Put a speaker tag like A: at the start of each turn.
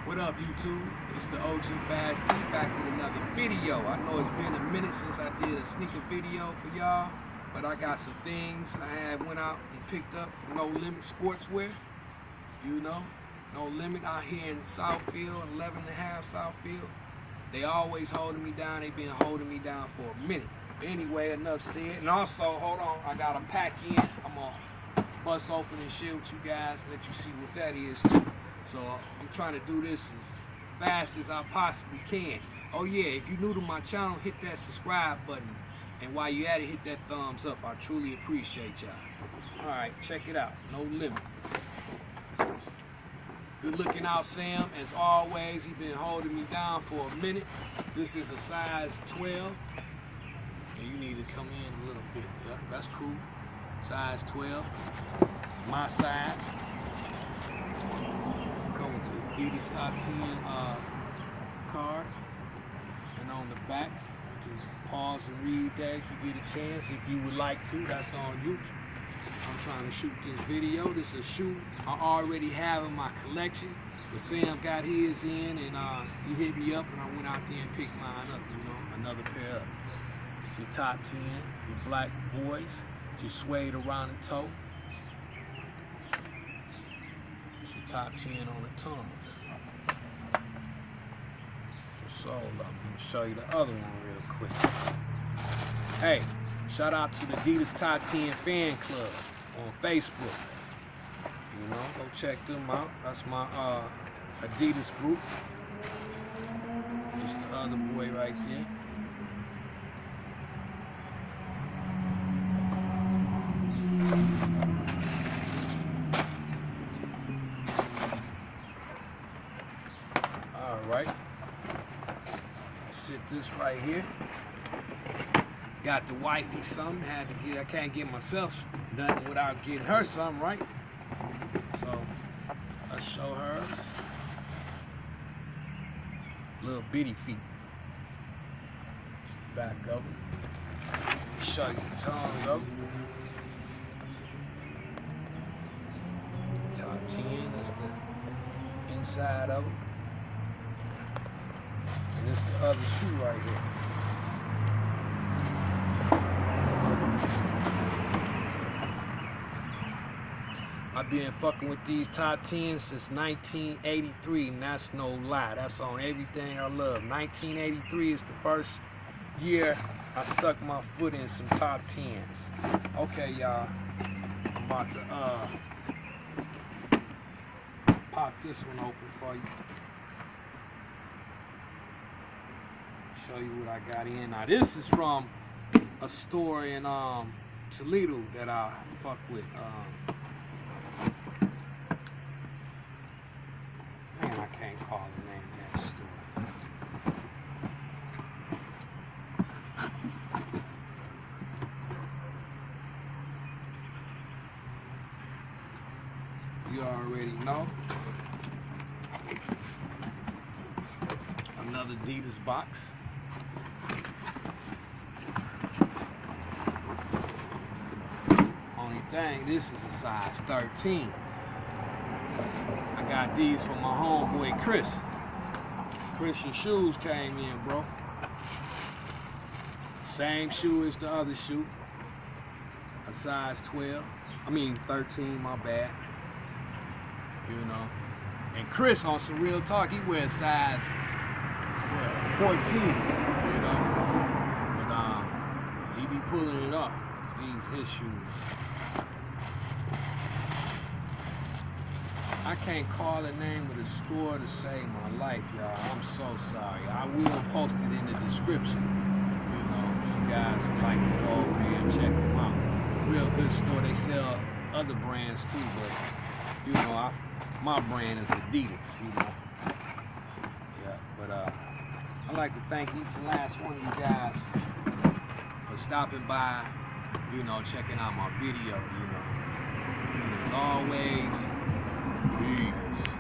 A: What up, YouTube? It's the OG Fast T back with another video. I know it's been a minute since I did a sneaker video for y'all, but I got some things I went out and picked up from No Limit Sportswear. You know, No Limit out here in Southfield, 11.5 Southfield. They always holding me down. They've been holding me down for a minute. But anyway, enough said. And also, hold on, I got a pack in. I'm gonna bust open and share with you guys, let you see what that is too. So I'm trying to do this as fast as I possibly can. Oh yeah, if you're new to my channel, hit that subscribe button. And while you're at it, hit that thumbs up. I truly appreciate y'all. Alright, check it out. No Limit. Good looking out, Sam. As always, he's been holding me down for a minute. This is a size 12. And you need to come in a little bit. Yep, that's cool. Size 12. My size. Adidas Top 10 card, and on the back you can pause and read that if you get a chance. If you would like to, that's on you. I'm trying to shoot this video. This is a shoe I already have in my collection, but Sam got his in, and he hit me up, and I went out there and picked mine up. You know, another pair up. It's your Top 10, your black boys, just suede around the toe. Top 10 on the tongue. So let me show you the other one real quick. Hey, shout out to the Adidas Top 10 fan club on Facebook. You know, go check them out. That's my Adidas group. Just the other boy right there. Right, sit this right here. Got the wifey something. Had to get. I can't get myself nothing without getting her something, right? So let's show her little bitty feet. Back of it. Show you the tongue of it. Top 10. That's the inside of it. And this is the other shoe right here. I've been fucking with these Top 10 since 1983, and that's no lie. That's on everything I love. 1983 is the first year I stuck my foot in some Top 10s. Okay, y'all. I'm about to pop this one open for you. Show you what I got in. Now this is from a store in Toledo that I fuck with. Man, I can't call the name of that store. You already know. Another Adidas box. Only thing, this is a size 13. I got these from my homeboy Chris. Christian shoes came in, bro. Same shoe as the other shoe. A size 12. I mean 13, my bad. You know. And Chris, on some real talk, he wears size 14, you know, but he be pulling it off. These his shoes. I can't call the name of the store to save my life, y'all. I'm so sorry. I will post it in the description. You know, if you guys would like to go over there and check them out. Real good store. They sell other brands too, but you know, my brand is Adidas. You know, yeah, but I'd like to thank each and last one of you guys for stopping by, you know, checking out my video, you know. And as always, peace.